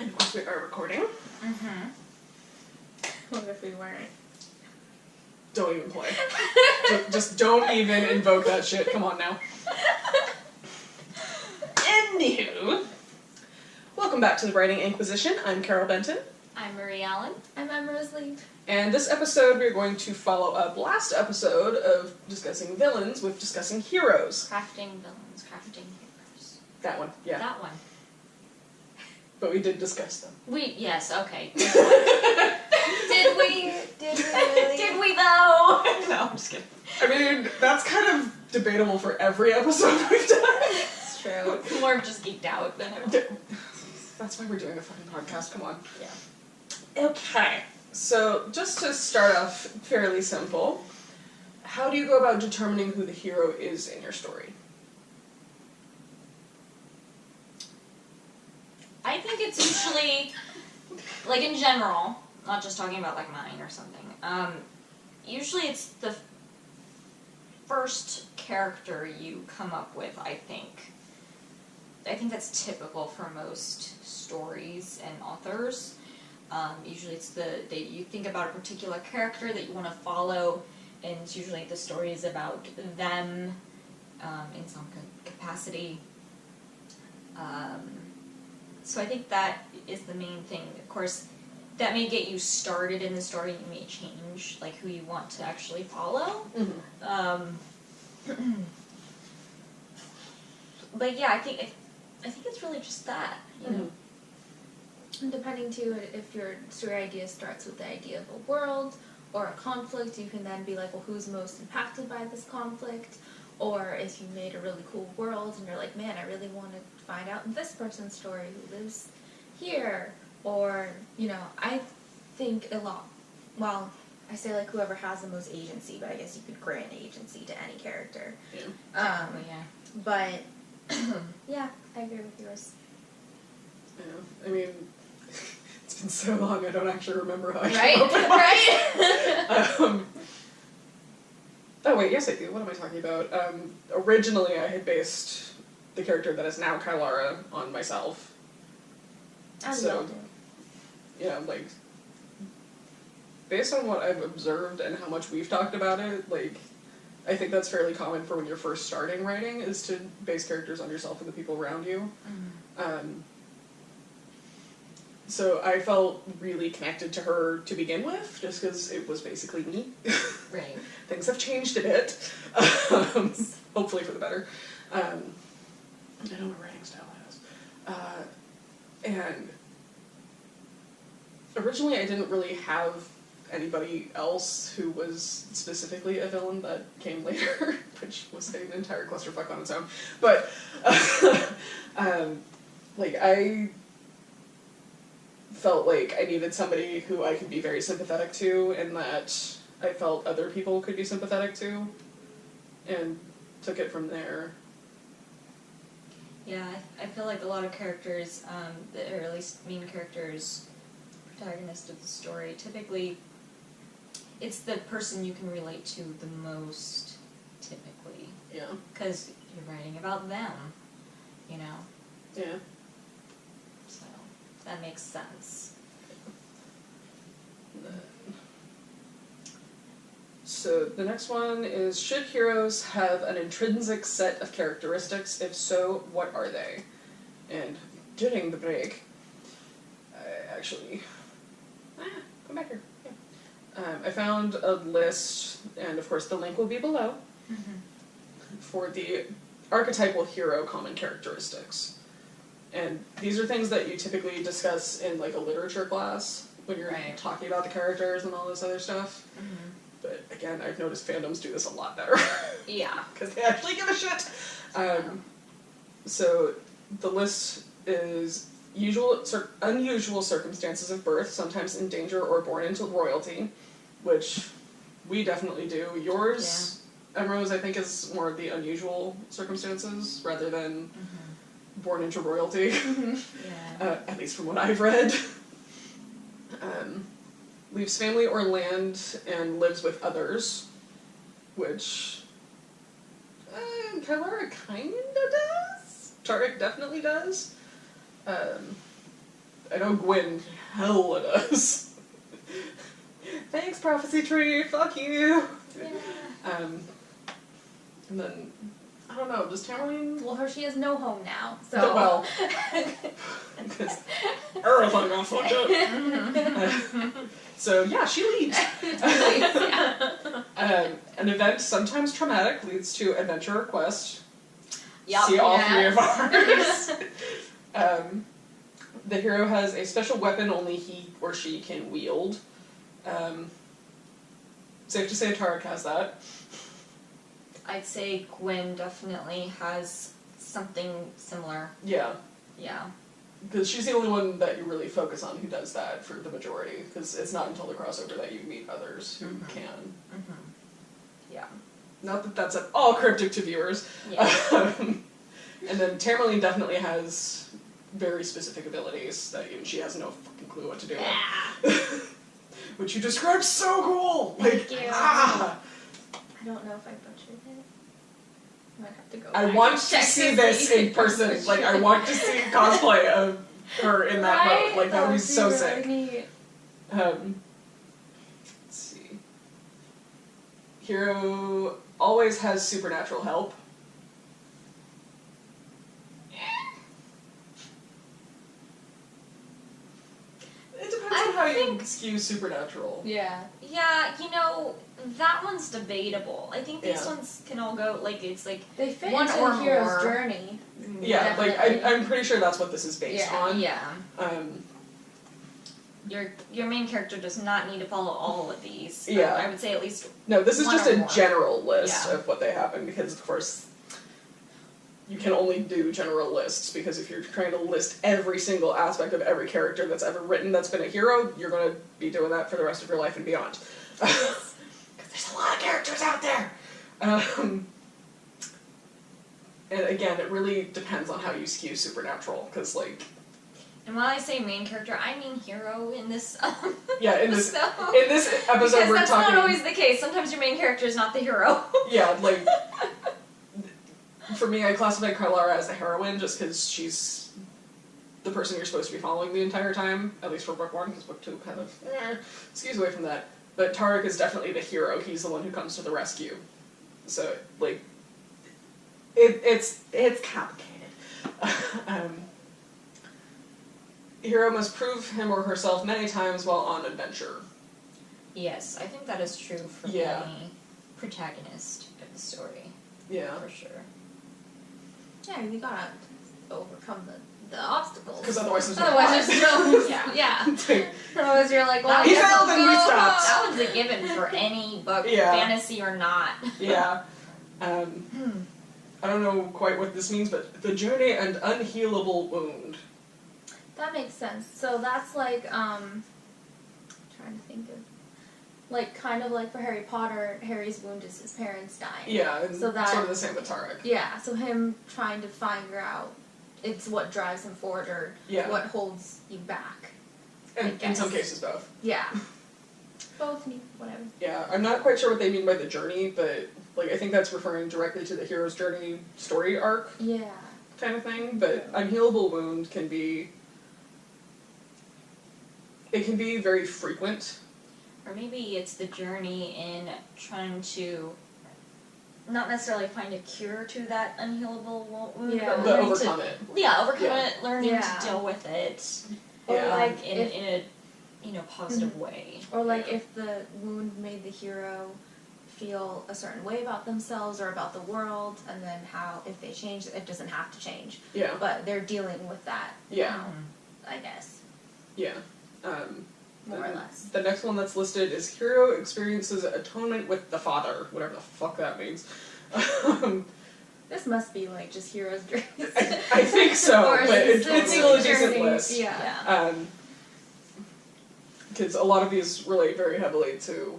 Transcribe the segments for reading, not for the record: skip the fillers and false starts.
And of course we are recording. Mm-hmm. What if we weren't? Don't even play. just don't even invoke that shit. Come on now. Anywho, welcome back to the Writing Inkquisition. I'm Carol Benton. I'm Marie Allen. I'm Emma Rosalie. And this episode we're going to follow up last episode of discussing villains with discussing heroes. Crafting villains, crafting heroes. That one, yeah. That one. But we did discuss them. Yes, okay. Did we? Did we really? Did we though? No, I'm just kidding. I mean, that's kind of debatable for every episode we've done. It's true. More of just geeked out than That's why we're doing a fucking podcast, come on. Yeah. Okay, so just to start off fairly simple, how do you go about determining who the hero is in your story? I think it's usually, like in general, not just talking about like mine or something, usually it's the first character you come up with, I think. I think that's typical for most stories and authors. Usually it's you think about a particular character that you want to follow, and it's usually the story is about them in some capacity. So I think that is the main thing. Of course, that may get you started in the story. You may change like who you want to actually follow. Mm-hmm. But yeah, I think it's really just that, you know. And depending too, if your story idea starts with the idea of a world or a conflict, you can then be like, well, who's most impacted by this conflict? Or if you made a really cool world and you're like, man, I really want to find out this person's story who lives here. Or, you know, I think a lot, well, I say like whoever has the most agency, but I guess you could grant agency to any character. Yeah. Yeah. But, yeah, I agree with yours. Yeah, I mean, it's been so long I don't actually remember how I Right? came up with Right? Oh wait, yes I do. What am I talking about? Originally I had based the character that is now Kylara on myself. As we all do. Yeah, like, based on what I've observed and how much we've talked about it, like, I think that's fairly common for when you're first starting writing, is to base characters on yourself and the people around you. So I felt really connected to her to begin with, just because it was basically me. Right. Things have changed a bit, hopefully for the better. I know my writing style has. And originally I didn't really have anybody else who was specifically a villain. That came later, which was an entire clusterfuck on its own. But, like, I felt like I needed somebody who I could be very sympathetic to, and that I felt other people could be sympathetic to, and took it from there. Yeah, I feel like a lot of characters, or at least main characters, protagonist of the story, typically it's the person you can relate to the most, typically. Yeah. Because you're writing about them, you know? Yeah. So, that makes sense. So the next one is, should heroes have an intrinsic set of characteristics? If so, what are they? And during the break, I actually... come back here. Yeah. I found a list, and of course the link will be below, for the archetypal hero common characteristics. And these are things that you typically discuss in like a literature class, when you're talking about the characters and all this other stuff. But again, I've noticed fandoms do this a lot better. Yeah. Because they actually give a shit. So the list is unusual circumstances of birth, sometimes in danger or born into royalty, which we definitely do. Yours, Emrose, I think, is more of the unusual circumstances rather than born into royalty. At least from what I've read. Leaves family or land and lives with others, which Kylara kinda does. Tarek definitely does. I know Gwyn hella does. Thanks, Prophecy Tree, fuck you! Yeah. And then, I don't know, does Tamerlane... Well, she has no home now, so... Well, because everything got fucked up. So, yeah, she leaves. An event, sometimes traumatic, leads to adventure or quest. Yep. See all three of ours. The hero has a special weapon only he or she can wield. Safe to say Tarek has that. I'd say Gwen definitely has something similar. Yeah. Yeah. Because she's the only one that you really focus on who does that for the majority. Because it's not until the crossover that you meet others who can. Yeah. Not that that's at all cryptic to viewers. Yeah. And then Tamerlane definitely has very specific abilities that even she has no fucking clue what to do with. Which you described so cool! Like, Thank you. ah! I don't know if I butchered it. I might have to go I back want and to check see to this see in if I person. butchered Like, I it. want to see cosplay of her in that mode. Like, that would be so really sick. neat. Let's see. Hero always has supernatural help. It depends on how you skew supernatural. Yeah. Yeah, you know, that one's debatable. I think these Yeah. ones can all go, like, it's like, They fit One into or the hero's more. journey. Yeah, like, Definitely. I'm pretty sure that's what this is based Yeah. on. yeah. Um, Your main character does not need to follow all of these. Yeah. I would say at least no, this is One just or a more. general list Yeah. of what they happen, because, of course, you can only do general lists, because if you're trying to list every single aspect of every character that's ever written that's been a hero, you're going to be doing that for the rest of your life and beyond. Because there's a lot of characters out there! And again, it really depends on how you skew supernatural, because, like, And when I say main character, I mean hero in this yeah, in this episode. episode Because we're that's talking... not always the case. Sometimes your main character is not the hero. Yeah, like, for me, I classify Carlara as a heroine just because she's the person you're supposed to be following the entire time, at least for book 1, because book 2 kind of skews away from that. But Tarek is definitely the hero. He's the one who comes to the rescue. So, like, it's complicated. Hero must prove him or herself many times while on adventure. Yes, I think that is true for Yeah. any protagonist of the story, Yeah. for sure. Yeah, you gotta overcome the obstacles. Because otherwise there's no Otherwise there's no... Yeah. yeah. Otherwise you're like, well, I He guess failed I'll and we go stopped. That one's a given for any book, Yeah. fantasy or not. Yeah. I don't know quite what this means, but the journey and unhealable wound. That makes sense. So that's like, trying to think of, like, kind of like for Harry Potter, Harry's wound is his parents dying. Yeah, and So that- sort of the same with Tarek. Yeah, so him trying to figure out, it's what drives him forward or Yeah. what holds you back. And I in some guess. cases both. Yeah. Both, whatever. Yeah, I'm not quite sure what they mean by the journey, but like I think that's referring directly to the hero's journey story arc Yeah. kind of thing. But unhealable wound can be... It can be very frequent. Or maybe it's the journey in trying to not necessarily find a cure to that unhealable wound, Yeah. but But learning overcome to, it. Yeah, overcome Yeah. it, learning Yeah. to deal with it, Or Yeah. like in if, a positive way. or like Yeah. if the wound made the hero feel a certain way about themselves or about the world, and then how if they change it doesn't have to change, Yeah. but they're dealing with that. Yeah. I guess, Yeah. more or And less. The next one that's listed is hero experiences atonement with the father, whatever the fuck that means. This must be like just heroes' dreams. I think so, Or but it's specific still a decent journeys, list. Yeah. Because a lot of these relate very heavily to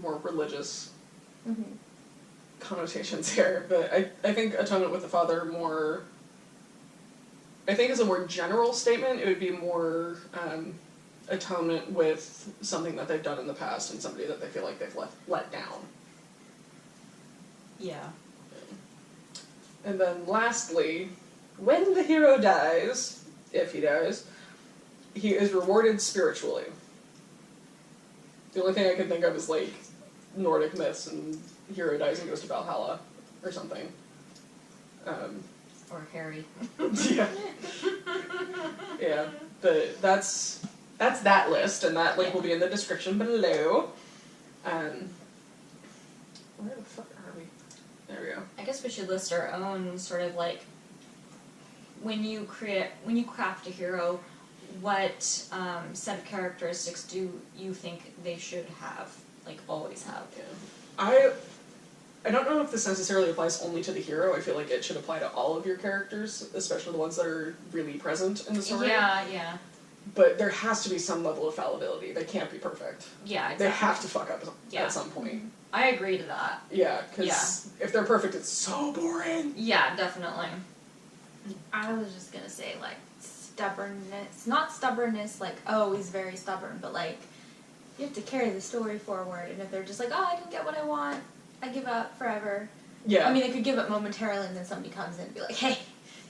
more religious Mm-hmm. connotations here, but I think atonement with the father more... I think as a more general statement, it would be more atonement with something that they've done in the past and somebody that they feel like they've let down. Yeah. And then lastly, when the hero dies, if he dies, he is rewarded spiritually. The only thing I can think of is, like, Nordic myths and hero dies and goes to Valhalla or something. Or Harry. Yeah. Yeah, but that's that list, and that link will be in the description below. Where the fuck are we? There we go. I guess we should list our own sort of like, when you craft a hero, what set of characteristics do you think they should have, like always have? Yeah. I don't know if this necessarily applies only to the hero. I feel like it should apply to all of your characters, especially the ones that are really present in the story. Yeah. But there has to be some level of fallibility. They can't be perfect. Yeah, exactly. They have to fuck up at some point. I agree to that. Yeah, because if they're perfect, it's so boring. Yeah, definitely. I was just gonna say, like, stubbornness. Not stubbornness, like, oh, he's very stubborn, but, like, you have to carry the story forward, and if they're just like, oh, I didn't get what I want, I give up forever. Yeah. I mean, they could give up momentarily, and then somebody comes in and be like, hey,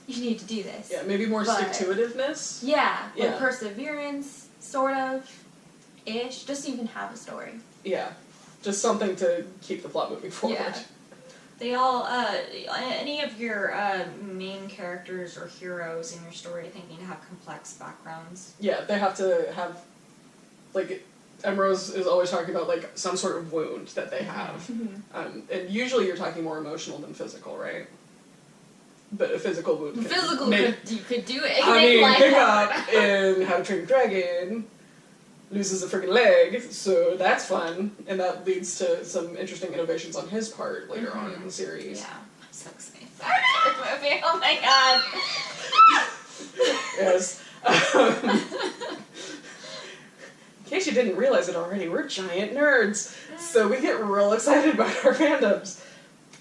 you need to do this. Yeah, maybe more stick-to-itiveness. Yeah, Yeah. like perseverance, sort of, ish, just so you can have a story. Yeah. Just something to keep the plot moving forward. Yeah. They all, any of your main characters or heroes in your story, I think, need to have complex backgrounds. Yeah, they have to have, like, Emrose is always talking about, like, some sort of wound that they have. And usually you're talking more emotional than physical, right? But a physical wound can Physical, you could do it. I mean, pick up in How to Train Your Dragon loses a freaking leg, so that's fun, and that leads to some interesting innovations on his part later on in the series. Yeah, I'm so excited for this movie. Oh my god. Yes. In case you didn't realize it already, we're giant nerds, so we get real excited about our fandoms.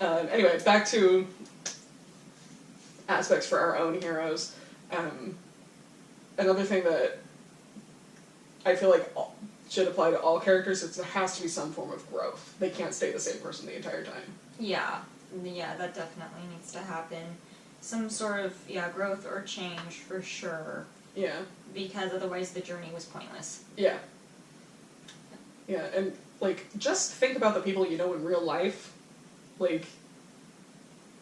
Anyway, back to aspects for our own heroes. Another thing that I feel like should apply to all characters is there has to be some form of growth. They can't stay the same person the entire time. Yeah, that definitely needs to happen. Some sort of, growth or change for sure. Yeah. Because otherwise the journey was pointless. Yeah. Yeah, and, like, just think about the people you know in real life. Like,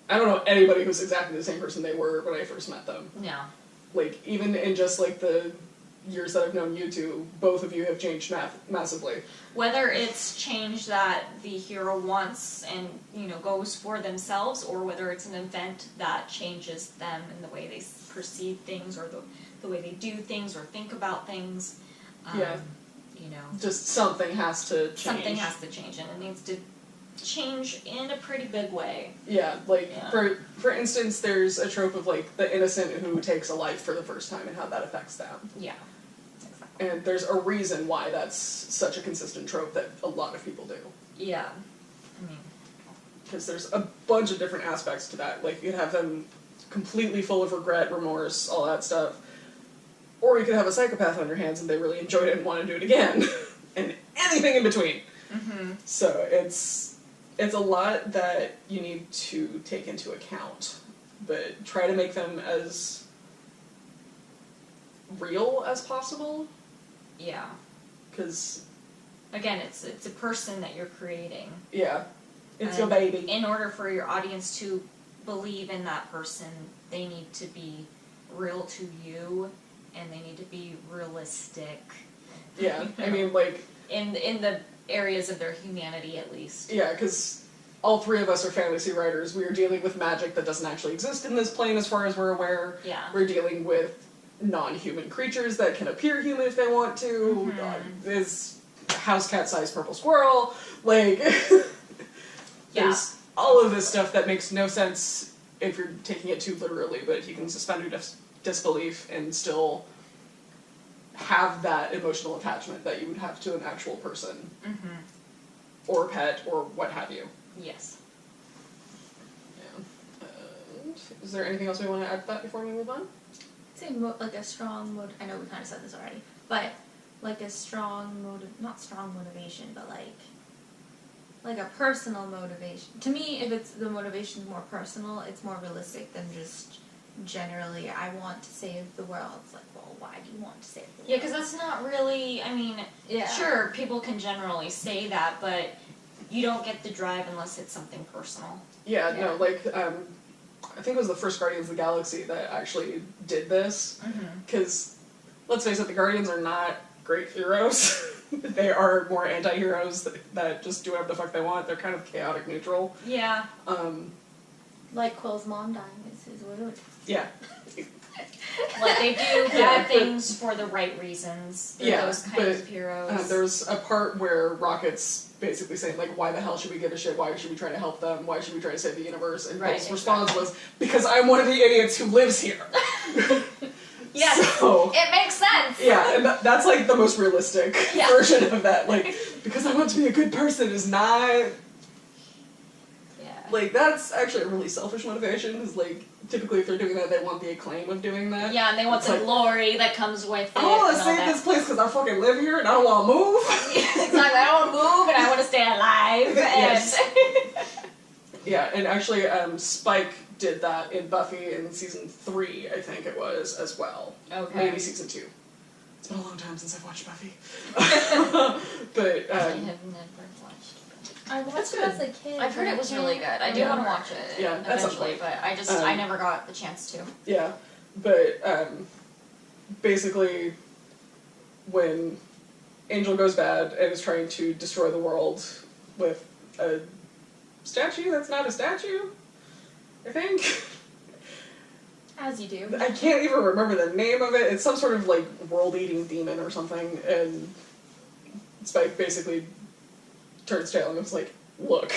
I don't know anybody who's exactly the same person they were when I first met them. No. Like, even in just, like, the years that I've known you two, both of you have changed massively. Whether it's change that the hero wants and, goes for themselves, or whether it's an event that changes them in the way they perceive things, or the way they do things, or think about things. Yeah. Just something has to change. Something has to change, and it needs to change in a pretty big way. Yeah, like, for instance, there's a trope of, like, the innocent who takes a life for the first time and how that affects them. Yeah, exactly. And there's a reason why that's such a consistent trope that a lot of people do. Yeah. I mean, because there's a bunch of different aspects to that. Like, you could have them completely full of regret, remorse, all that stuff. Or you could have a psychopath on your hands and they really enjoyed it and want to do it again. And anything in between. mm-hmm. So it's a lot that you need to take into account. But try to make them as real as possible. Yeah. Because... again, it's a person that you're creating. Yeah. It's your baby. In order for your audience to believe in that person, they need to be real to you, and they need to be realistic. Yeah, I mean, like... in the areas of their humanity, at least. Yeah, because all three of us are fantasy writers. We are dealing with magic that doesn't actually exist in this plane as far as we're aware. Yeah. We're dealing with non-human creatures that can appear human if they want to. This house cat-sized purple squirrel. Like... There's all of this stuff that makes no sense if you're taking it too literally, but you can suspend your disbelief and still have that emotional attachment that you would have to an actual person. Mm-hmm. Or pet, or what have you. Yes. Yeah. And is there anything else we want to add to that before we move on? I'd say like a strong I know we kind of said this already, but like a strong not strong motivation, but like a personal motivation. To me, if it's the motivation is more personal, it's more realistic than just generally, I want to save the world. It's like, well, why do you want to to save the world. Yeah, because that's not really, I mean, Yeah. sure, people can generally say that, but you don't get the drive unless it's something personal. Yeah, Yeah. no, like, I think it was the first Guardians of the Galaxy that actually did this, because, let's face it, the Guardians are not great heroes. They are more anti-heroes that just do whatever the fuck they want. They're kind of chaotic neutral. Yeah. Like Quill's mom dying is his wound. Yeah. Like, they do Yeah, bad things for the right reasons. They're those kinds of heroes. There's a part where Rocket's basically saying, like, why the hell should we give a shit? Why should we try to help them? Why should we try to save the universe? And Quill's response was, because I'm one of the idiots who lives here. Yes, So, it makes sense. yeah, and that's like the most realistic Yeah. version of that. Like, because I want to be a good person is not... Yeah. Like, that's actually a really selfish motivation, because, like, typically if they're doing that, they want the acclaim of doing that. Yeah, and they want It's the like, glory that comes with it. I want to and all save that. this place because I fucking live here and I don't want to move. Exactly, I want to move and I want to stay alive. Yes. And Yeah, and actually, Spike did that in Buffy in season 3, I think it was, as well. Okay. Maybe season 2. It's been a long time since I've watched Buffy. But, I have never watched it. I watched it as a kid. I've heard it was really good. I do want to watch it Yeah, at some eventually, point. but I never got the chance to. yeah, but, basically, when Angel goes bad and is trying to destroy the world with a statue that's not a statue, I think. As you do. I can't even remember the name of it. It's some sort of, like, world-eating demon or something, and Spike basically turns tail and is like, look,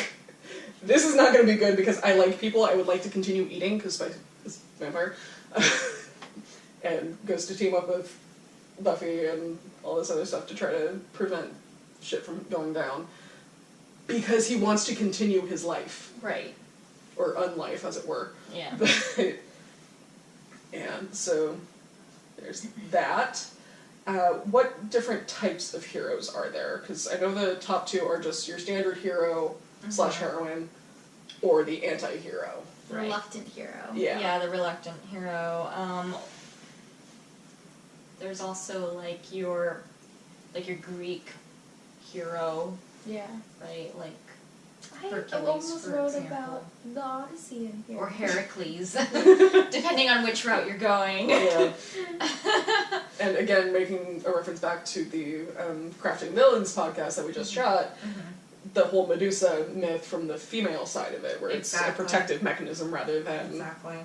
this is not going to be good because I like people. I would like to continue eating, because Spike is a vampire. And goes to team up with Buffy and all this other stuff to try to prevent shit from going down. Because he wants to continue his life. Right. Or unlife, as it were. Yeah. And so, there's that. What different types of heroes are there? Because I know the top 2 are just your standard hero / heroine, or the anti-hero. Right. Reluctant hero. Yeah. Yeah, the reluctant hero. There's also like your Greek hero, Yeah. right? Like I Hercules, almost for wrote example. about the Odyssey in here. or Heracles, depending on which route you're going. Yeah. And again, making a reference back to the Crafting Villains podcast that we just shot, the whole Medusa myth from the female side of it, where it's a protective mechanism rather than Exactly.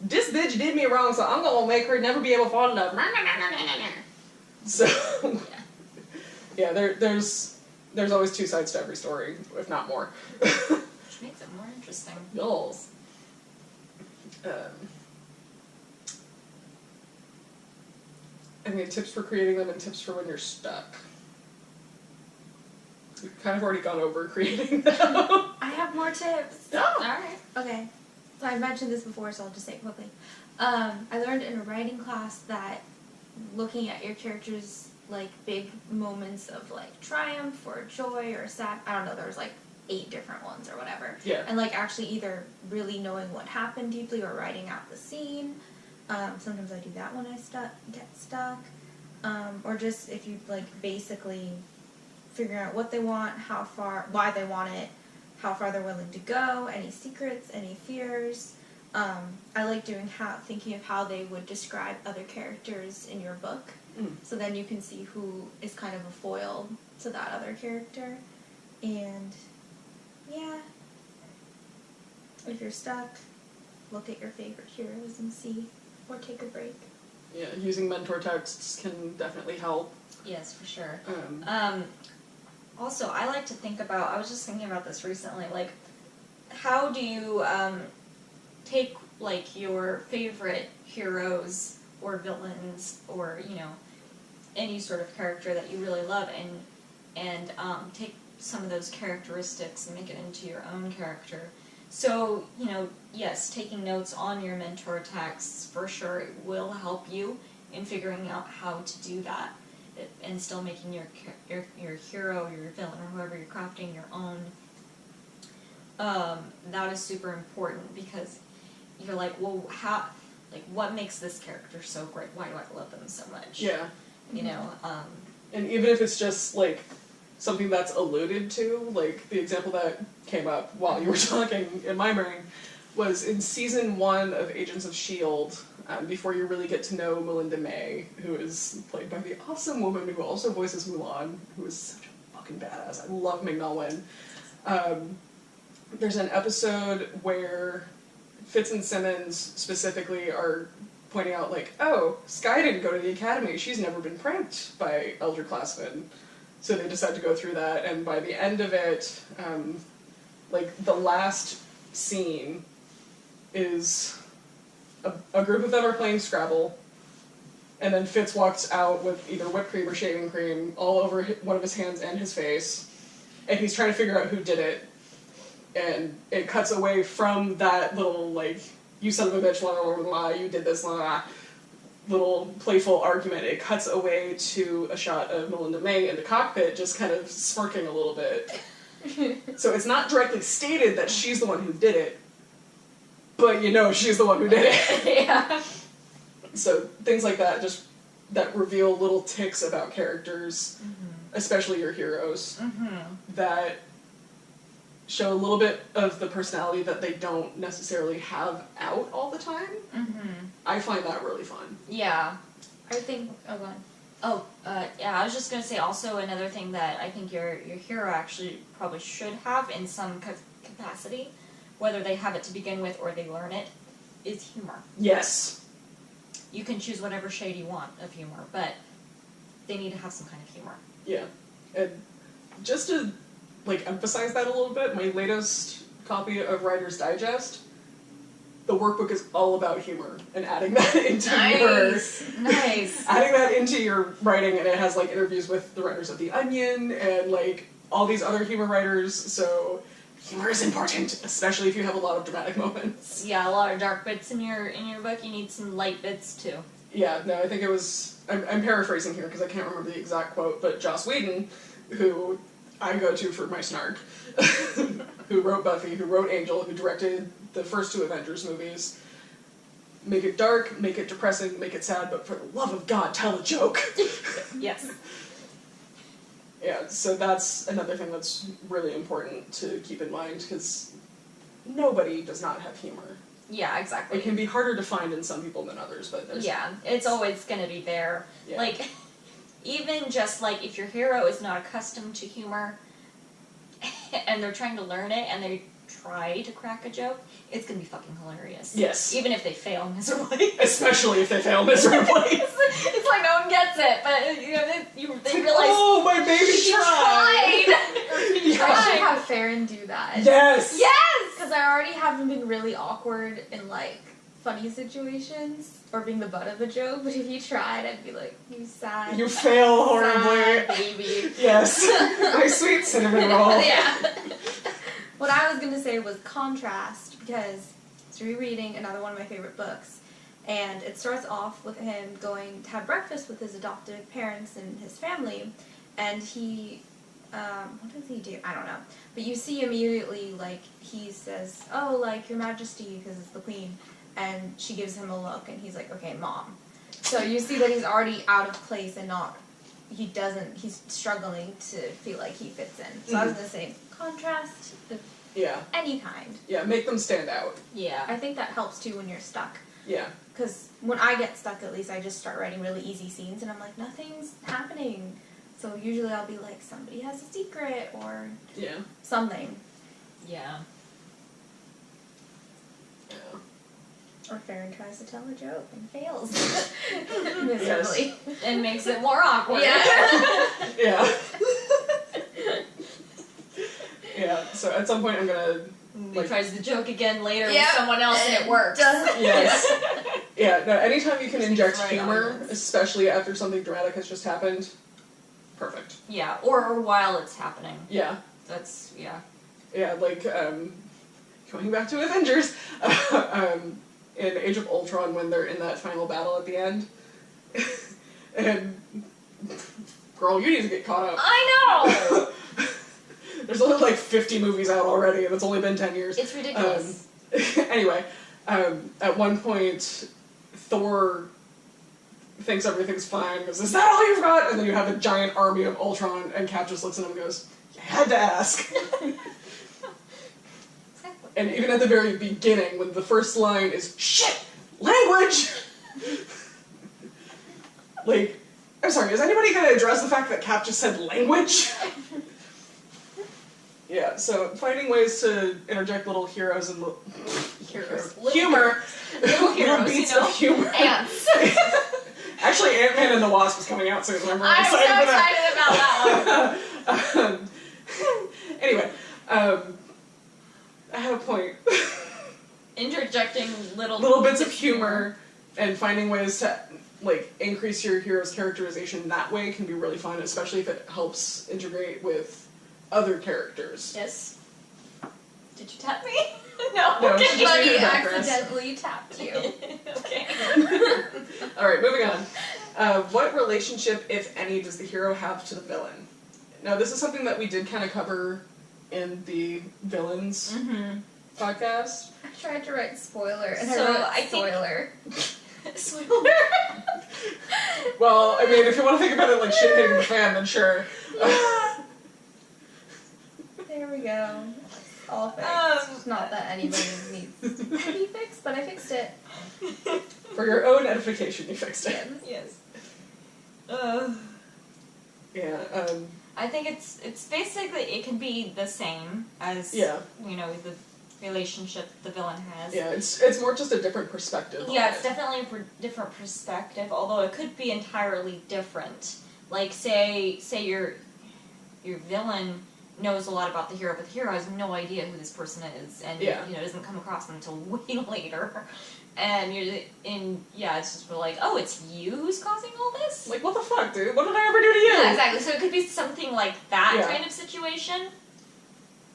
this bitch did me wrong, so I'm gonna make her never be able to fall in love. So, yeah, there's always 2 sides to every story, if not more. Which makes it more interesting. Yalls. Any tips for creating them and tips for when you're stuck? We've kind of already gone over creating them. I have more tips. Alright. Okay. So I mentioned this before, so I'll just say it quickly. I learned in a writing class that looking at your characters' like big moments of like triumph or joy or sad, I don't know, there was like 8 different ones or whatever. Yeah. And like actually either really knowing what happened deeply or writing out the scene. Sometimes I do that when I get stuck. Or just if you like basically figuring out what they want, how far, why they want it, how far they're willing to go, any secrets, any fears. I like thinking of how they would describe other characters in your book. So then you can see who is kind of a foil to that other character. And yeah, if you're stuck, look at your favorite heroes and see, or take a break. Yeah, using mentor texts can definitely help. Yes, for sure. Also, I like to think about, I was just thinking about this recently, like, how do you take, like, your favorite heroes or villains or, you know, any sort of character that you really love and take some of those characteristics and make it into your own character. So, you know, yes, taking notes on your mentor texts for sure will help you in figuring out how to do that and still making your hero, your villain, or whoever you're crafting your own. That is super important because you're like, well, how, like, what makes this character so great? Why do I love them so much? Yeah. You know, And even if it's just, like, something that's alluded to, like, the example that came up while you were talking in my brain was in season 1 of Agents of S.H.I.E.L.D., before you really get to know Melinda May, who is played by the awesome woman who also voices Mulan, who is such a fucking badass. I love Ming-Na Wen. There's an episode where Fitz and Simmons specifically are pointing out, like, oh, Skye didn't go to the academy. She's never been pranked by elder classmen. So they decide to go through that, and by the end of it, like, the last scene is a group of them are playing Scrabble, and then Fitz walks out with either whipped cream or shaving cream all over one of his hands and his face, and he's trying to figure out who did it, and it cuts away from that little, like, you son of a bitch, blah, blah, blah, blah, you did this, blah, blah, little playful argument. It cuts away to a shot of Melinda May in the cockpit just kind of smirking a little bit. So it's not directly stated that she's the one who did it, but you know she's the one who did it. Yeah. So things like that, just that reveal little ticks about characters, especially your heroes, that show a little bit of the personality that they don't necessarily have out all the time. I find that really fun. Yeah. I think. Oh, go on. Yeah, I was just gonna say also another thing that I think your hero actually probably should have in some capacity, whether they have it to begin with or they learn it, is humor. Yes. You can choose whatever shade you want of humor, but they need to have some kind of humor. Yeah. And just to, like, emphasize that a little bit, my latest copy of Writer's Digest, the workbook is all about humor and adding that into Nice. adding that into your writing, and it has, like, interviews with the writers of The Onion and, like, all these other humor writers, so humor is important, especially if you have a lot of dramatic moments. Yeah, a lot of dark bits in your book. You need some light bits too. Yeah, no, I think it was, I'm paraphrasing here because I can't remember the exact quote, but Joss Whedon, who I go to for my snark, who wrote Buffy, who wrote Angel, who directed the first 2 Avengers movies. Make it dark, make it depressing, make it sad, but for the love of God, tell a joke. Yes. Yeah, so that's another thing that's really important to keep in mind, because nobody does not have humor. Yeah, exactly. It can be harder to find in some people than others, but there's... Yeah, it's always gonna be there. Yeah. Like, even just, like, if your hero is not accustomed to humor, and they're trying to learn it, and they try to crack a joke, it's gonna be fucking hilarious. Yes. Even if they fail miserably. Especially if they fail miserably. It's like no one gets it, but, you know, they realize... Oh, my baby tried! He I tried! should have Farron do that. Yes! Yes! Because I already haven't been really awkward in, like, funny situations or being the butt of a joke, but if you tried, I'd be like, you sad. You fail horribly. Sad baby. Yes. My sweet cinnamon roll. Yeah. What I was going to say was contrast, because I was rereading another one of my favorite books, and it starts off with him going to have breakfast with his adoptive parents and his family, and he, what does he do? I don't know. But you see immediately, like, he says, oh, like, Your Majesty, because it's the Queen, and she gives him a look, and he's like, okay, Mom. So you see that he's already out of place and not, he's struggling to feel like he fits in. So I was going to say, contrast of any kind. Yeah, make them stand out. Yeah. I think that helps too when you're stuck. Yeah. Because when I get stuck, at least, I just start writing really easy scenes, and I'm like, nothing's happening. So usually I'll be like, somebody has a secret, or something. Yeah. Or Farron tries to tell a joke and fails miserably. And makes it more awkward. Yeah. Yeah. Yeah, so at some point I'm gonna... He tries the joke again later with Yep. someone else and it works. Yes. Yeah, no, anytime you can Sticks inject right humor, on. especially after something dramatic has just happened, perfect. Yeah, or while it's happening. Yeah. That's, yeah. Yeah, like, going back to Avengers, in Age of Ultron when they're in that final battle at the end, and, girl, you need to get caught up. I know! There's only like 50 movies out already, and it's only been 10 years. It's ridiculous. Anyway, at one point, Thor thinks everything's fine, goes, "Is that all you've got?" And then you have a giant army of Ultron, and Cap just looks at him and goes, "You had to ask." And even at the very beginning, when the first line is, "Shit! Language!" Like, I'm sorry, is anybody gonna address the fact that Cap just said language? Yeah, so finding ways to interject little heroes and humor, little beats of humor. Ants. Actually, Ant-Man and the Wasp is coming out soon. I'm really I'm so excited for that. excited about that one. Anyway, I have a point. Interjecting Little bits of humor and finding ways to like increase your hero's characterization that way can be really fun, especially if it helps integrate with other characters. Yes. Did you tap me? No. No, Okay. she just made Buddy it backwards. accidentally tapped you. Okay. Alright, moving on. What relationship, if any, does the hero have to the villain? Now, this is something that we did kind of cover in the villains podcast. I tried to write spoiler and So, I wrote I think- spoiler. Spoiler. Well, I mean, if you want to think about it like shit hitting the fan, then sure. There we go. All fixed. It's not that anybody needs to be fixed, but I fixed it. For your own edification, you fixed it. Yes. Yeah, I think it's basically, it can be the same as, yeah. you know, the relationship the villain has. Yeah, it's more just a different perspective. Yeah, on it's it. definitely a different perspective, although it could be entirely different. Like, say your villain knows a lot about the hero, but the hero has no idea who this person is, and Yeah. you know, doesn't come across them until way later. And it's just like, oh, it's you who's causing all this? Like, what the fuck, dude? What did I ever do to you? Yeah, exactly. So it could be something like that Yeah. kind of situation.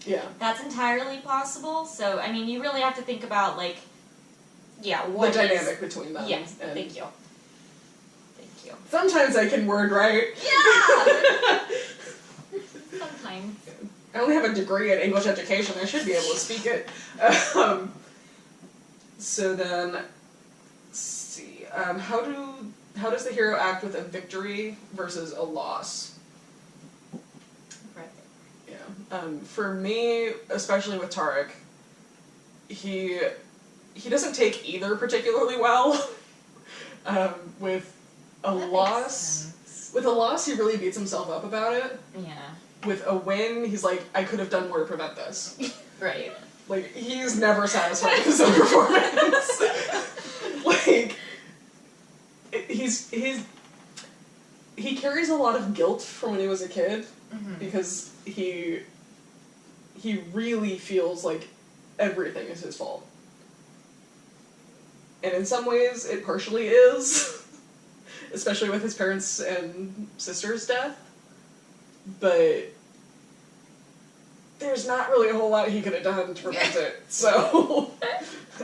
Yeah. That's entirely possible. So, I mean, you really have to think about, like, what The is- dynamic between them. Yes, and thank you. Thank you. Sometimes I can word right. Yeah! Sometimes. I only have a degree in English education. I should be able to speak it. So then, let's see. How does the hero act with a victory versus a loss? Right. Yeah. For me, especially with Tarek, he doesn't take either particularly well. With a That makes loss, sense. with a loss, he really beats himself up about it. Yeah. With a win, he's like, I could have done more to prevent this. Right. Like, he's never satisfied with his own performance. Like, he carries a lot of guilt from when he was a kid, because he really feels like everything is his fault. And in some ways, it partially is, especially with his parents' and sister's death. But there's not really a whole lot he could have done to prevent it, so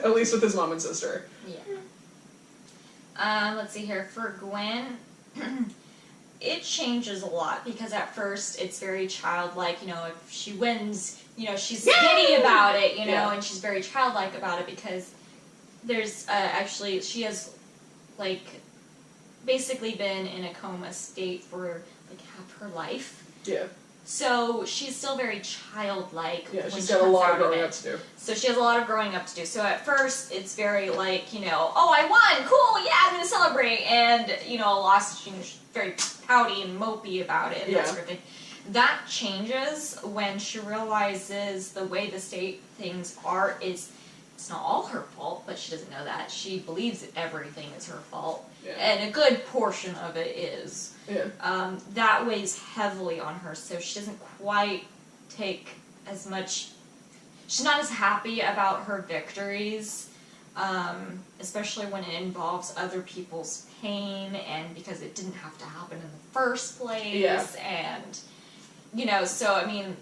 at least with his mom and sister. Yeah. Let's see here. For Gwen, it changes a lot, because at first it's very childlike. You know, if she wins, you know, she's giddy about it, you know, Yeah. and she's very childlike about it, because there's actually, she has, like, basically been in a coma state for, like, half her life. Yeah. So she's still very childlike. Yeah, when she's she got a comes lot of out growing it. up to do. So she has a lot of growing up to do. So at first, it's very like, you know, oh, I won, cool, yeah, I'm gonna celebrate, and, you know, lost, she's very pouty and mopey about it, and Yeah. that sort of thing. That changes when she realizes the way the state things are is, it's not all her fault, but she doesn't know that. She believes that everything is her fault, Yeah. and a good portion of it is. Yeah. That weighs heavily on her, so she doesn't quite take as much. She's not as happy about her victories, especially when it involves other people's pain, and because it didn't have to happen in the first place, Yeah. and, you know, so, I mean,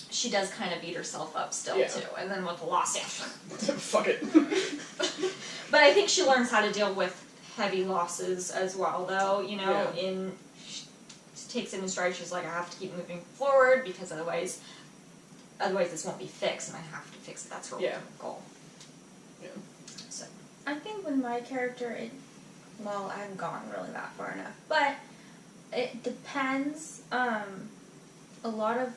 she does kind of beat herself up still, Yeah. too, and then with the loss after. Fuck it. But I think she learns how to deal with heavy losses as well, though, you know, Yeah. she takes it in stride. She's like, I have to keep moving forward, because otherwise this won't be fixed, and I have to fix it. That's her Yeah. goal. Yeah. So. I think with my character, well, I haven't gone really that far enough, but it depends.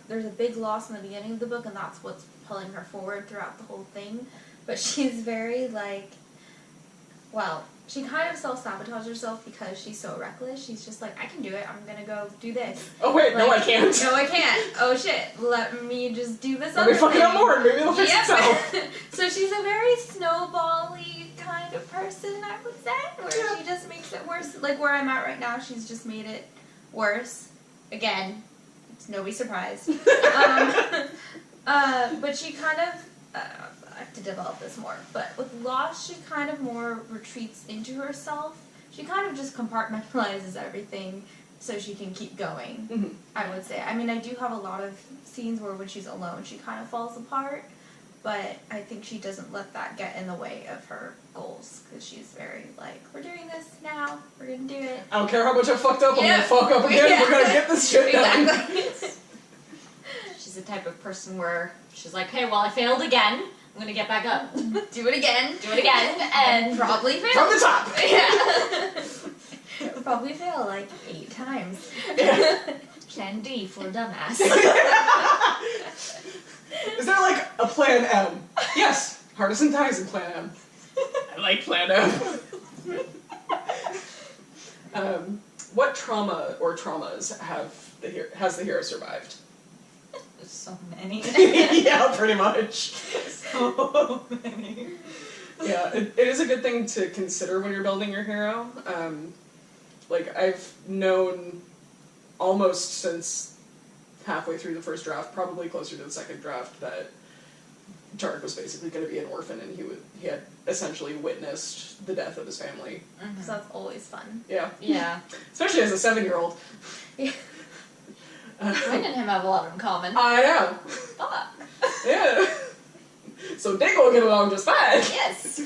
There's a big loss in the beginning of the book, and that's what's pulling her forward throughout the whole thing. But she's very, she kind of self-sabotages herself because she's so reckless. She's just like, I can do it. I'm gonna go do this. Oh wait, no I can't. No, I can't. Oh shit, let me just do this Let me fuck it up more, maybe it'll fix Yep. itself. So she's a very snowball-y kind of person, I would say, where she just makes it worse. Like where I'm at right now, she's just made it worse. Again, it's nobody's surprised. But she kind of, I have to develop this more, but with Lost, she kind of more retreats into herself. She kind of just compartmentalizes everything so she can keep going, Mm-hmm. I would say. I mean, I do have a lot of scenes where when she's alone, she kind of falls apart, but I think she doesn't let that get in the way of her goals, because she's very like, we're doing this now, we're gonna do it. I don't care how much I fucked up, I'm gonna fuck up again, we're gonna get this shit done. Exactly. She's the type of person where she's like, hey, well, I failed again. I'm gonna get back up. Do it again. Do it again. And probably fail. From the top! Yeah. Probably fail like 8 times. Yeah. Plan D for dumbass. Is there like a plan M? Yes, Hardison dies in plan M. I like plan M. What trauma or traumas has the hero survived? There's so many. Yeah, pretty much. So many. Yeah, it is a good thing to consider when you're building your hero. I've known almost since halfway through the first draft, probably closer to the second draft, that Tark was basically going to be an orphan, and he had essentially witnessed the death of his family. Mm-hmm. So that's always fun. Yeah. Yeah. Especially as a 7-year-old. Yeah. Quinn and him have a lot in common. I know. Fuck. Yeah. So they gonna get along just fine. Yes.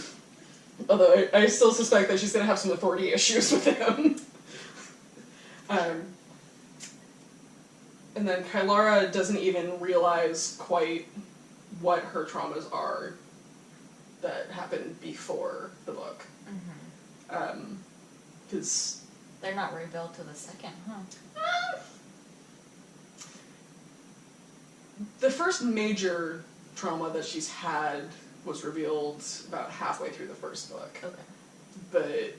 Although I still suspect that she's gonna have some authority issues with him. And then Kylara doesn't even realize quite what her traumas are that happened before the book. Mm-hmm. Because They're not revealed till the second, huh? the first major trauma that she's had was revealed about halfway through the first book. Okay. But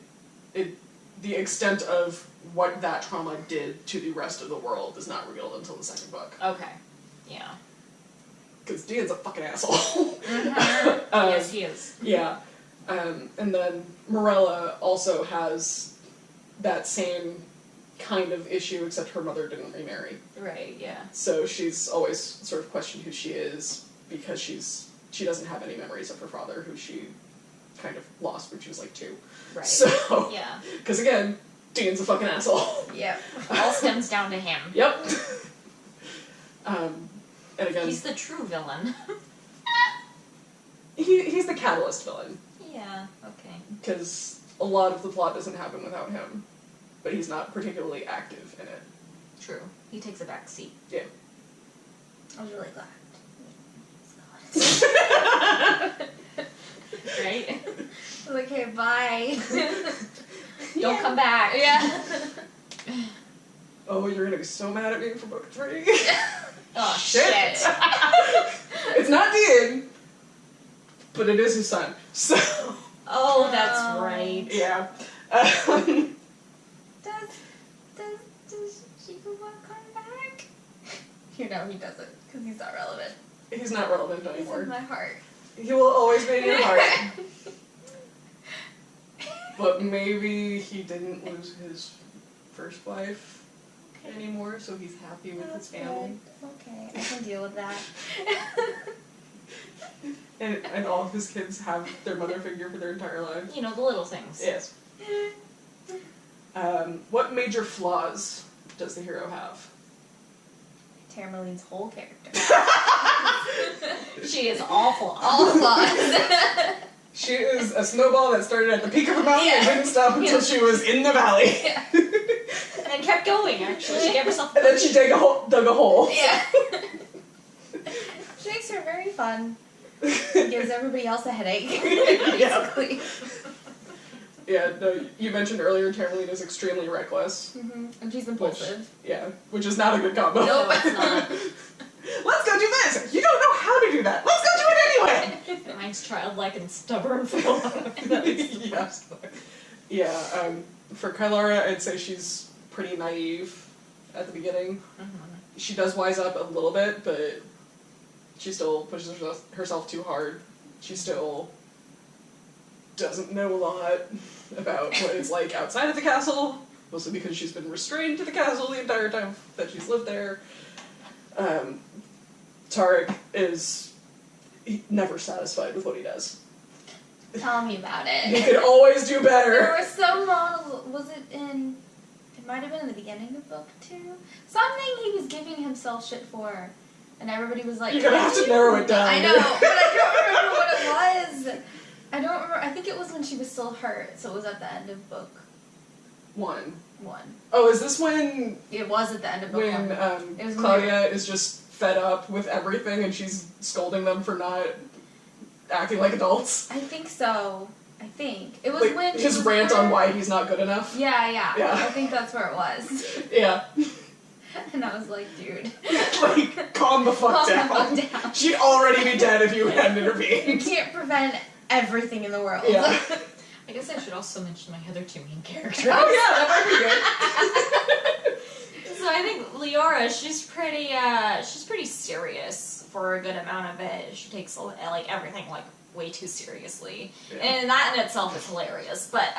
the extent of what that trauma did to the rest of the world is not revealed until the second book. Okay. Yeah. Because Dean's a fucking asshole. Mm-hmm. Yes, he is. Yeah. And then Morella also has that same kind of issue, except her mother didn't remarry. Right, yeah. So she's always sort of questioned who she is, because she doesn't have any memories of her father, who she kind of lost when she was like 2. Right. So, Yeah. because again, Dean's a fucking asshole. Yep. All stems down to him. Yep. And again, He's the true villain. he's the catalyst villain, Yeah, okay. because a lot of the plot doesn't happen without him, but he's not particularly active in it. True. He takes a back seat. Yeah. I was really glad. Right? Okay, bye. Don't come back. Yeah. Oh, you're gonna be so mad at me for book 3. Oh, Shit. shit. It's not Dean, but it is his son. So, Oh, that's right. yeah. Does Shikuwa come back? You know he doesn't, because he's not relevant. He's not relevant He's in anymore. my heart. He will always be in your heart. But maybe he didn't lose his first wife anymore, so he's happy with his family. Okay, I can deal with that. And all of his kids have their mother figure for their entire lives. You know, the little things. Yes. What major flaws does the hero have? Tamerlane's whole character. She is awful. All flaws. She is a snowball that started at the peak of a mountain and didn't stop until she was in the valley. Yeah. And kept going, actually. She gave herself And then she dug a hole. Yeah. She makes her very fun. Gives everybody else a headache. Yeah. Basically. Yeah, no, you mentioned earlier Tamerlane is extremely reckless. And she's impulsive. Which is not a good combo. No, it's not. Let's go do this! You don't know how to do that! Let's go do it anyway! Mine's childlike and stubborn for a lot of that. Yeah, for Kylara, I'd say she's pretty naive at the beginning. She does wise up a little bit, but she still pushes herself too hard. She still doesn't know a lot about what it's like outside of the castle, mostly because she's been restrained to the castle the entire time that she's lived there. Tarek is never satisfied with what he does. Tell me about He it. could always do better. There were some models, was it in, it might have been in the beginning of book 2? Something he was giving himself shit for, and everybody was like, You're gonna have to narrow it down. I know, but I don't remember what it was. I don't remember, I think it was when she was still hurt, so it was at the end of book 1. 1. Oh, is this when It was at the end of book 1. It was Claudia is just fed up with everything and she's scolding them for not acting like adults? I think so. I think. It was Like, when his rant on why he's not good enough? Yeah. Yeah. I think that's where it was. Yeah. And I was like, dude. Like, calm the fuck down. Calm the fuck down. She'd already be dead if you hadn't You intervened. can't prevent everything in the world. Yeah. I guess I should also mention my other two main characters. Oh yeah, that might be good. So I think Leora, she's pretty serious for a good amount of it. She takes like everything like way too seriously, Yeah. and that in itself is hilarious. But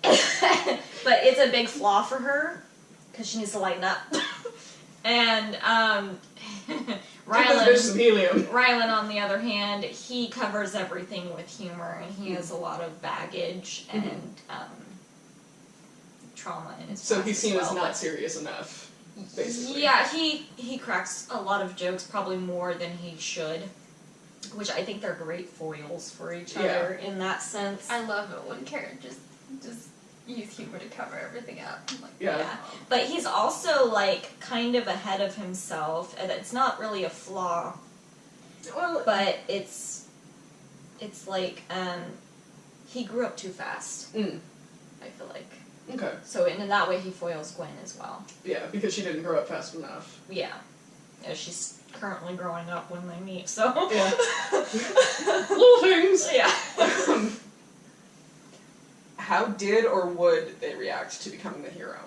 but it's a big flaw for her because she needs to lighten up. And Give this bitch some helium. Rylan, on the other hand, he covers everything with humor, and he has a lot of baggage and trauma in his So past he's seen as as well, not serious enough, basically. yeah, he cracks a lot of jokes, probably more than he should, which I think they're great foils for each other in that sense. I love it when Karen just use humor to cover everything up. I'm like, Yeah. But he's also, like, kind of ahead of himself, and it's not really a flaw, Well, but it's like, he grew up too fast, I feel like. okay. So in that way, he foils Gwen as well. Yeah, because she didn't grow up fast enough. Yeah. She's currently growing up when they meet, so... Yeah. Little things! Yeah. How did or would they react to becoming the hero?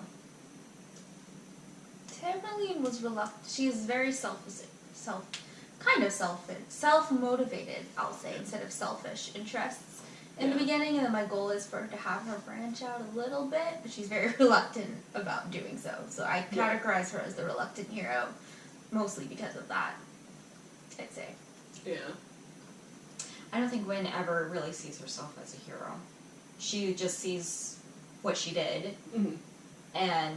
Tamerlane was reluctant. She is very self-motivated, I'll say, instead of selfish interests in the beginning, and then my goal is for her to have her branch out a little bit, but she's very reluctant about doing so. So I categorize her as the reluctant hero, mostly because of that, I'd say. Yeah. I don't think Gwen ever really sees herself as a hero. She just sees what she did and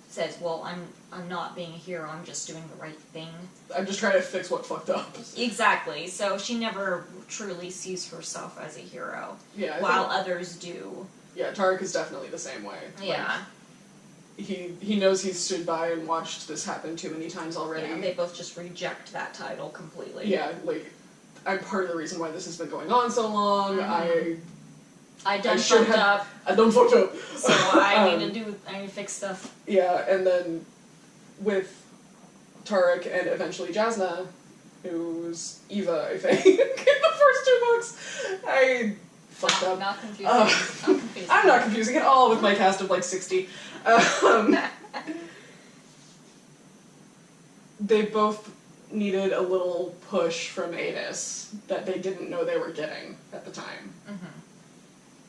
says, well, I'm not being a hero, I'm just doing the right thing. I'm just trying to fix what fucked up. Exactly. So she never truly sees herself as a hero. Yeah. While others do. Yeah, Tarek is definitely the same way. Yeah. Like, he knows he's stood by and watched this happen too many times already. Yeah, they both just reject that title completely. Yeah, like, I'm part of the reason why this has been going on so long. I done fucked up. I done fucked up. So I need to fix stuff. Yeah, and then with Tarek and eventually Jasna, who's Eva, I think, in the first 2 books, I fucked up. Not confusing. I'm not confusing at all with my cast of like 60. They both needed a little push from Adis that they didn't know they were getting at the time.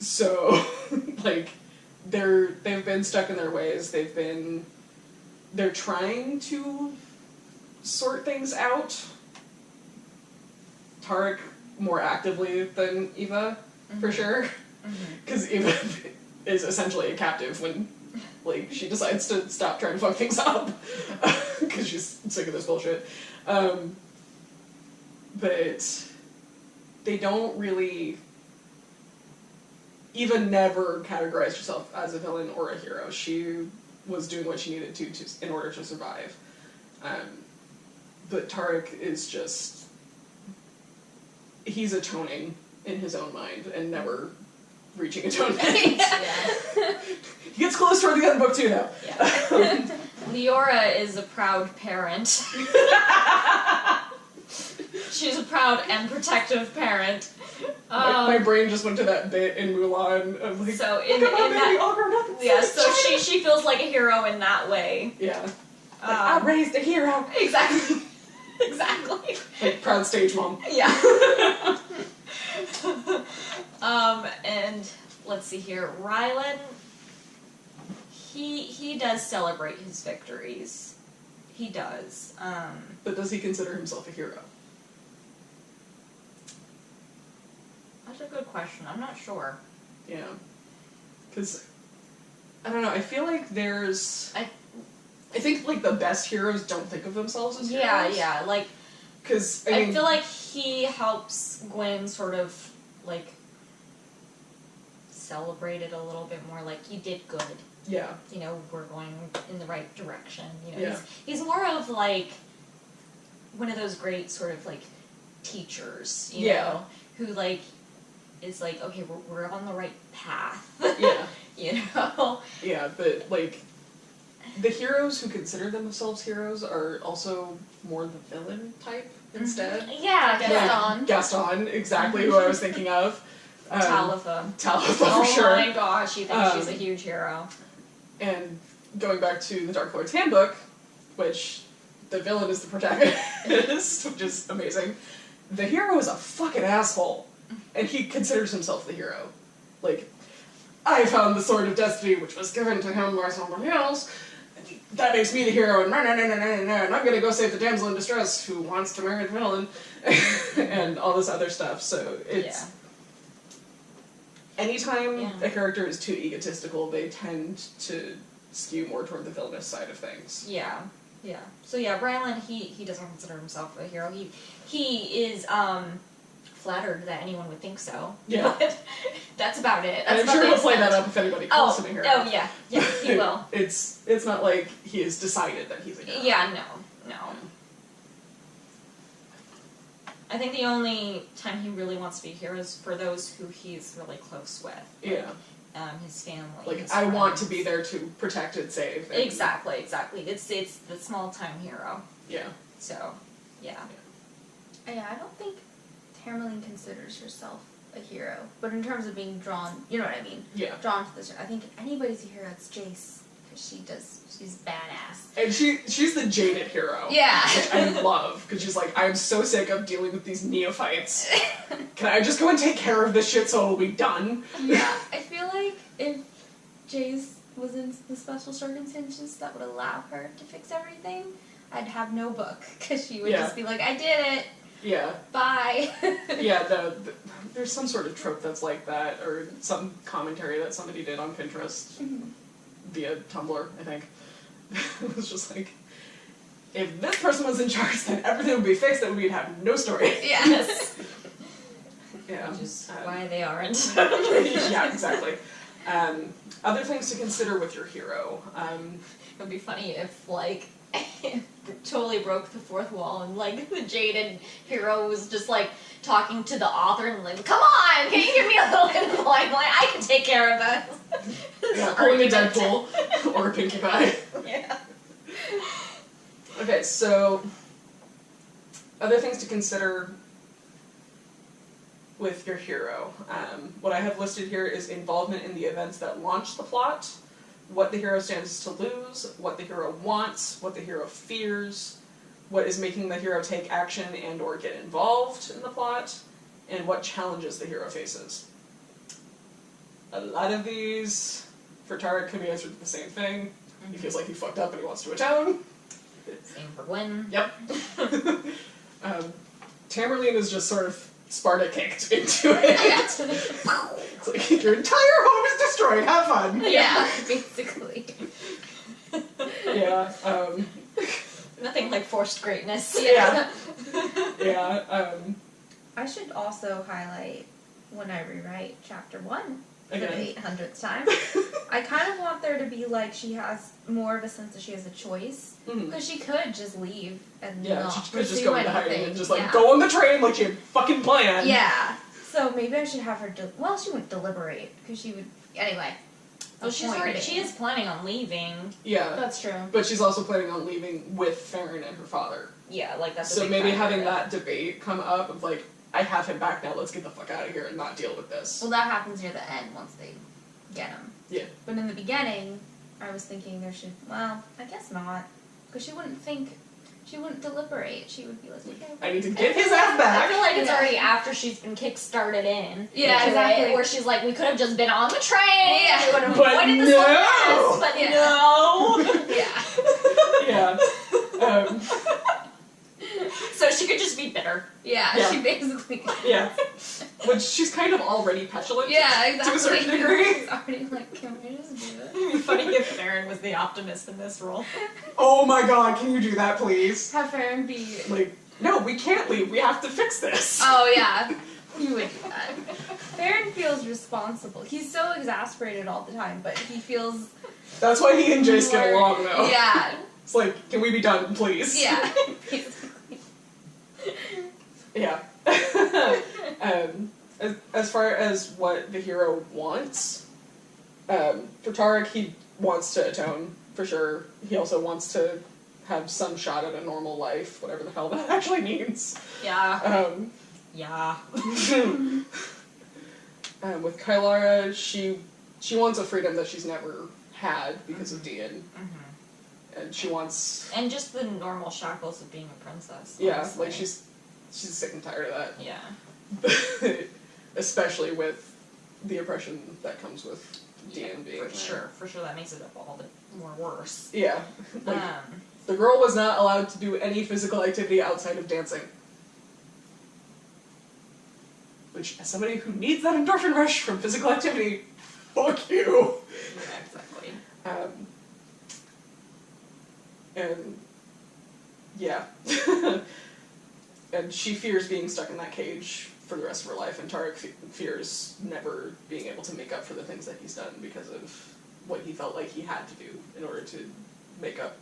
So, like, they've been stuck in their ways. They're trying to sort things out. Tarek more actively than Eva, for sure. Because Eva is essentially a captive when, like, she decides to stop trying to fuck things up. Because she's sick of this bullshit. But they don't really... Eva never categorized herself as a villain or a hero. She was doing what she needed to in order to survive. But Tarek is just... He's atoning in his own mind and never reaching atonement. Yeah. He gets close toward the end of the book too, though. Yeah. Leora is a proud parent. She's a proud and protective parent. My brain just went to that bit in Mulan of like, So look at my baby all grown up. yeah, so she feels like a hero in that way. Yeah. Like, I raised a hero. Exactly. Exactly. Like, proud stage mom. Yeah. And let's see here, Rylan. He does celebrate his victories. He does. But does he consider himself a hero? That's a good question. I'm not sure. Yeah. Because, I don't know, I feel like there's... I think, like, the best heroes don't think of themselves as heroes. Yeah, like... Because, I feel like he helps Gwen sort of, like, celebrate it a little bit more, like, you did good. Yeah. You know, we're going in the right direction. You know, Yeah. he's more of, like, one of those great sort of, like, teachers, you know, who, like, is like, okay, we're on the right path. Yeah. You know? Yeah, but, like, the heroes who consider themselves heroes are also more the villain type instead. Yeah, Gaston. Gaston, exactly who I was thinking of. Talitha. Talitha, for Oh sure. my gosh, you think she's a huge hero. And going back to the Dark Lord's Handbook, which the villain is the protagonist, which is amazing, the hero is a fucking asshole. And he considers himself the hero. Like, I found the Sword of Destiny, which was given to him by someone else, and that makes me the hero, and and I'm gonna go save the damsel in distress who wants to marry the villain, and all this other stuff. So it's... Anytime a character is too egotistical, they tend to skew more toward the villainous side of things. Yeah. Yeah. So yeah, Rylan, he doesn't consider himself a hero. He is flattered that anyone would think so. Yeah. But that's about it. And That's I'm sure about he'll play that up if anybody calls him a hero. Oh yeah. Yeah, he will. It's not like he has decided that he's a hero. Yeah, no. I think the only time he really wants to be a hero is for those who he's really close with. Like, Yeah. his family. Like, his I want to friends. be there to protect and save. And Exactly. It's the small time hero. Yeah. So, yeah. Yeah, I don't think Tamerlane considers herself a hero, but in terms of being drawn, you know what I mean? Yeah. Drawn to this, I think if anybody's a hero, it's Jace, because she's badass. And she's the jaded hero. Yeah. Which I love, because she's like, I'm so sick of dealing with these neophytes. Can I just go and take care of this shit so it'll be done? Yeah, I feel like if Jace was in the special circumstances that would allow her to fix everything, I'd have no book, because she would just be like, I did it, Yeah. bye. Yeah, there's some sort of trope that's like that, or some commentary that somebody did on Pinterest via Tumblr, I think. It was just like, if this person was in charge, then everything would be fixed, and we'd have no story. Yes. Yeah. Which is why they aren't. Yeah, exactly. Other things to consider with your hero. It would be funny if, like, totally broke the fourth wall and, like, the jaded hero was just, like, talking to the author and, like, come on, can you give me a little info? Like, I can take care of that. Yeah, pulling a Deadpool or a Pinkie Pie. Yeah. Okay, so other things to consider with your hero. What I have listed here is involvement in the events that launch the plot, what the hero stands to lose, what the hero wants, what the hero fears, what is making the hero take action and or get involved in the plot, and what challenges the hero faces. A lot of these, for Tarek, can be answered with the same thing. He feels like he fucked up and he wants to atone. Same for Gwen. Yep. Tamerlane is just sort of Sparta kicked into it. It's like, your entire home is destroyed, have fun! Yeah, basically. Yeah, Nothing like forced greatness. Yeah. Yeah, I should also highlight when I rewrite chapter 1 for the Again. 800th time. I kind of want there to be like she has more of a sense that she has a choice. Because she could just leave and yeah, not she could just pursue go into anything. hiding and just like go on the train like she had fucking planned. Yeah. So maybe I should have her, well, she wouldn't deliberate, because she would, anyway. Well, she is planning on leaving. Yeah. That's true. But she's also planning on leaving with Farron and her father. Yeah, like that's So maybe having that debate come up of like, I have him back now, let's get the fuck out of here and not deal with this. Well, that happens near the end once they get him. Yeah. But in the beginning, I was thinking there should, well, I guess not. Because she wouldn't deliberate. She would be like, okay. I need to get his ass back. I feel like it's already after she's been kick-started in. Yeah, exactly. Where she's like, we could have just been on the train. Yeah. We would have But avoided this whole mess. But no. Yeah. Yeah. So she could just be bitter. Yeah, Yeah. she basically. Yeah. Which she's kind of already petulant. Yeah, exactly. To a certain degree. It's already like, can we just do it? It'd be funny if Farron was the optimist in this role. Oh my god, can you do that, please? Have Farron be. Like, no, we can't leave. We have to fix this. Oh, yeah. You would do that. Farron feels responsible. He's so exasperated all the time, but he feels. That's why he and Jace get along, though. Yeah. It's like, can we be done, please? Yeah. Yeah. As far as what the hero wants, for Tarek, he wants to atone, for sure. He also wants to have some shot at a normal life, whatever the hell that actually means. Yeah. Yeah. With Kylara, she wants a freedom that she's never had because of Dean. Mm-hmm. And she wants... And just the normal shackles of being a princess. Yeah, honestly. like she's sick and tired of that. Yeah. Especially with the oppression that comes with Dean being for sure that makes it all the more worse. Yeah. Like, the girl was not allowed to do any physical activity outside of dancing. Which, as somebody who needs that endorphin rush from physical activity, fuck you! Yeah, exactly. And yeah. And she fears being stuck in that cage for the rest of her life, and Tarek fears never being able to make up for the things that he's done because of what he felt like he had to do in order to make up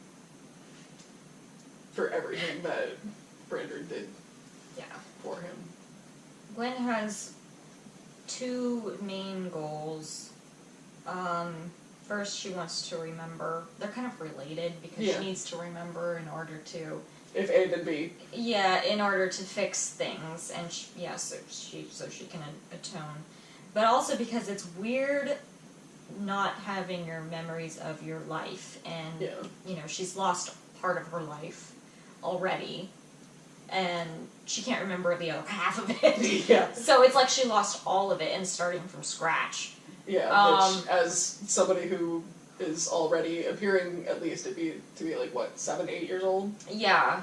for everything that Brander did for him. Gwen has two main goals. First, she wants to remember. They're kind of related because she needs to remember in order to. If A then B. Yeah, in order to fix things, and so she can atone, but also because it's weird not having your memories of your life, and you know she's lost part of her life already, and she can't remember the other half of it. Yeah. So it's like she lost all of it and starting from scratch. Yeah, which, as somebody who is already appearing, at least, to be like, what, 7, 8 years old? Yeah.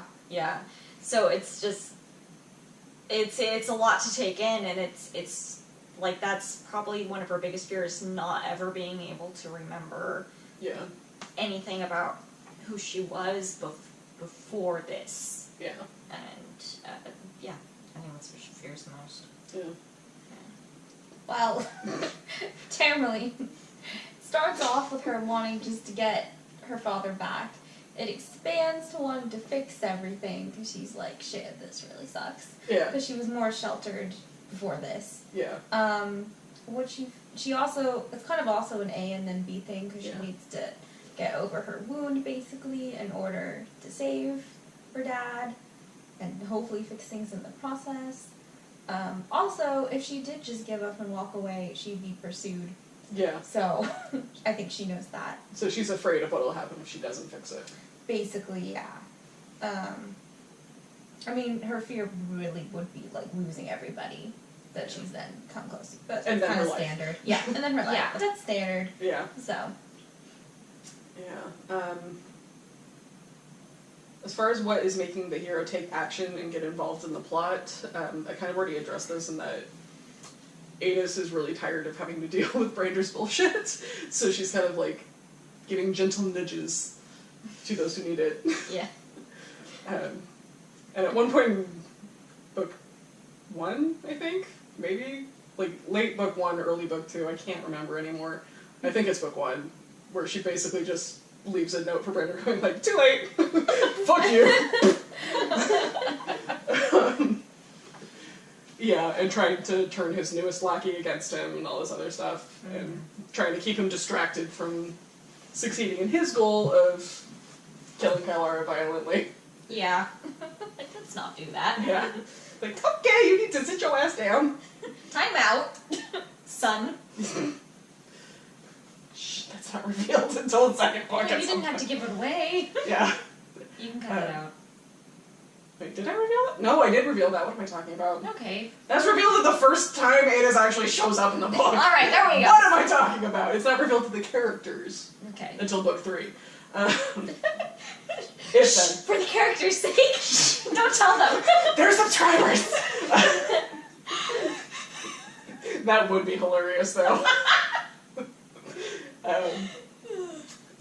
So it's just, it's a lot to take in, and it's like, that's probably one of her biggest fears, not ever being able to remember anything about who she was before this. Yeah. And, I think that's what she fears the most. Yeah. Well, Tamerlane starts off with her wanting just to get her father back. It expands to wanting to fix everything because she's like, shit, this really sucks. Yeah. Because she was more sheltered before this. Yeah. What she also, it's kind of also an A and then B thing because she needs to get over her wound basically in order to save her dad and hopefully fix things in the process. Also, if she did just give up and walk away, she'd be pursued. Yeah. So, I think she knows that. So she's afraid of what'll happen if she doesn't fix it. Basically, yeah. I mean, her fear really would be, like, losing everybody that she's then come close to. But And that's then kind her of life. standard. Yeah, and then her life. Yeah. But that's standard. Yeah. So. Yeah. As far as what is making the hero take action and get involved in the plot, I kind of already addressed this in that Adis is really tired of having to deal with Brander's bullshit, so she's kind of like giving gentle nudges to those who need it. Yeah. And at one point in book 1, I think, maybe, like late book 1, early book 2, I can't remember anymore. I think it's book 1, where she basically just leaves a note for Brander going like, too late! Fuck you! Yeah, and trying to turn his newest lackey against him and all this other stuff, and trying to keep him distracted from succeeding in his goal of killing Kylara violently. Yeah. Let's not do that. Yeah. Like, okay, you need to sit your ass down. Time out, son. Shh, that's not revealed until the second book. You didn't have to give it away. Yeah. You can cut it out. Wait, did I reveal it? No, I did reveal that. What am I talking about? Okay. That's revealed at the first time Ada's actually shows up in the book. Alright, there we go. What am I talking about? It's not revealed to the characters Okay. until book 3. If then. For the character's sake, don't tell them. There's subscribers! That would be hilarious, though.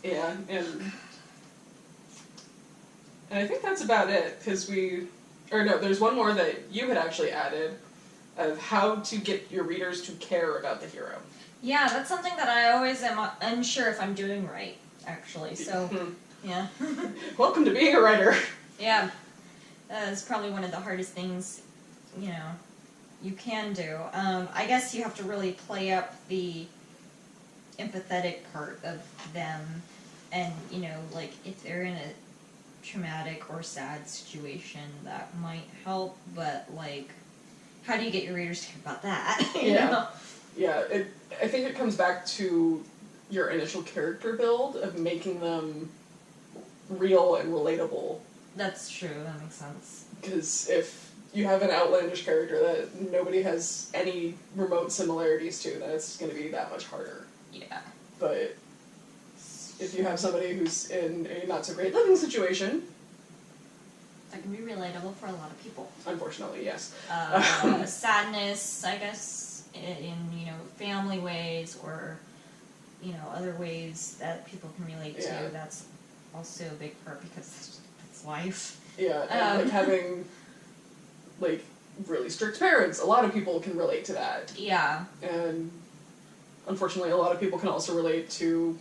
Yeah, and I think that's about it, because there's one more that you had actually added, of how to get your readers to care about the hero. Yeah, that's something that I always am unsure if I'm doing right, actually, so, yeah. Welcome to being a writer. Yeah, it's probably one of the hardest things, you can do. I guess you have to really play up the empathetic part of them, and, like, if they're in a traumatic or sad situation, that might help, but, like, how do you get your readers to care about that? you know? Yeah, I think it comes back to your initial character build of making them real and relatable. That's true, that makes sense. Because if you have an outlandish character that nobody has any remote similarities to, then it's going to be that much harder. Yeah. But if you have somebody who's in a not-so-great living situation... That can be relatable for a lot of people. Unfortunately, yes. Sadness, I guess, in family ways, or, other ways that people can relate to, that's also a big part, because that's life. Yeah, and having, really strict parents, a lot of people can relate to that. Yeah. And unfortunately, a lot of people can also relate to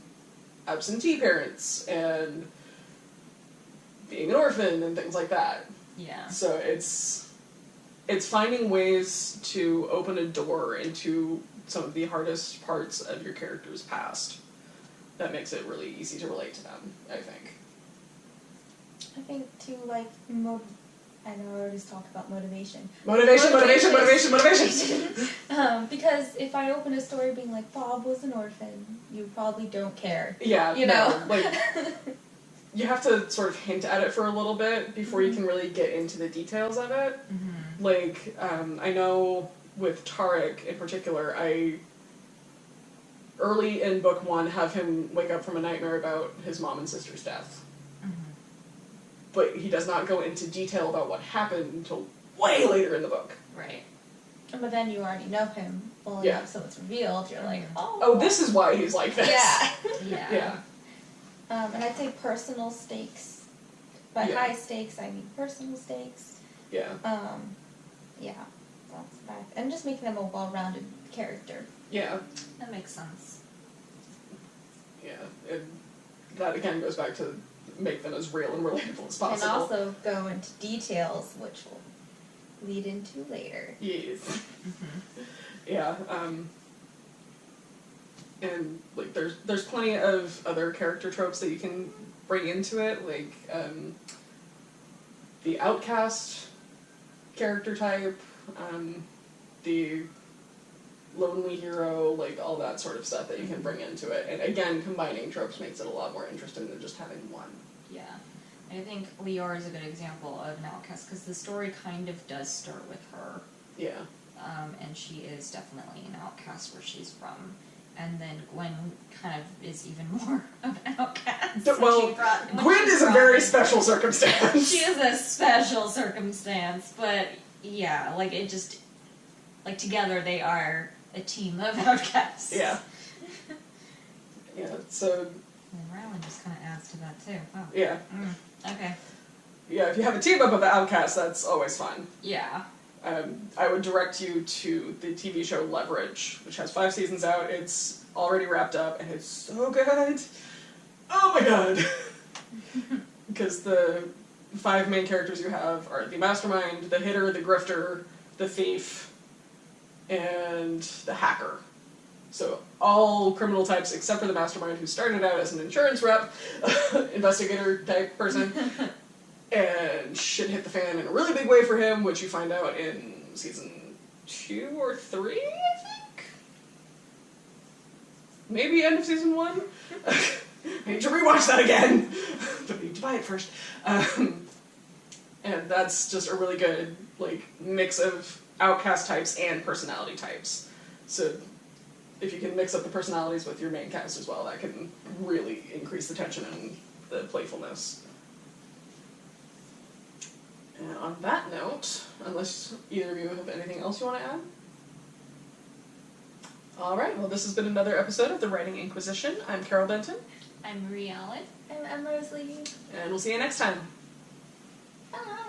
absentee parents and being an orphan and things like that. Yeah. So it's finding ways to open a door into some of the hardest parts of your character's past that makes it really easy to relate to them, I think. I think too, I know I already talked about motivation. Motivation. Because if I open a story being like, Bob was an orphan, you probably don't care. Yeah, You know? You have to sort of hint at it for a little bit before you can really get into the details of it. Mm-hmm. I know with Tarek in particular, early in book 1, have him wake up from a nightmare about his mom and sister's death. Mm-hmm. But he does not go into detail about what happened until way later in the book. Right. But then you already know him well enough, so it's revealed. You're like, oh, this is why he's like this. Yeah. Yeah. And I'd say personal stakes. By high stakes, I mean personal stakes. Yeah. Yeah. That's bad. And just making them a well-rounded character. Yeah. That makes sense. Yeah. And that again goes back to make them as real and relatable as possible. And also go into details, which will lead into later. Yes. Mm-hmm. Yeah. And there's plenty of other character tropes that you can bring into it, the outcast character type, the lonely hero, all that sort of stuff that you can bring into it. And again, combining tropes makes it a lot more interesting than just having one. Yeah. I think Lior is a good example of an outcast, because the story kind of does start with her. Yeah. And she is definitely an outcast where she's from. And then Gwen kind of is even more of an outcast. Well, Gwen is a very special circumstance. She is a special circumstance, but yeah, it just, together they are a team of outcasts. Yeah. Yeah, so... And Rylan just kind of adds to that too. Oh. Yeah. Okay. Yeah, if you have a team up of outcasts, that's always fun. Yeah. I would direct you to the TV show Leverage, which has 5 seasons out. It's already wrapped up, and it's so good. Oh my god! Because the 5 main characters you have are the mastermind, the hitter, the grifter, the thief, and the hacker. So all criminal types except for the mastermind who started out as an insurance rep, investigator type person, and shit hit the fan in a really big way for him, which you find out in season 2 or 3, I think? Maybe end of season 1? I need to rewatch that again! But I need to buy it first. And that's just a really good, like, mix of outcast types and personality types. So if you can mix up the personalities with your main cast as well, that can really increase the tension and the playfulness. And on that note, unless either of you have anything else you want to add? Alright, well this has been another episode of the Writing Inkquisition. I'm Carol Benton. I'm Marie Allen. I'm Emma Rosalie. And we'll see you next time. Bye.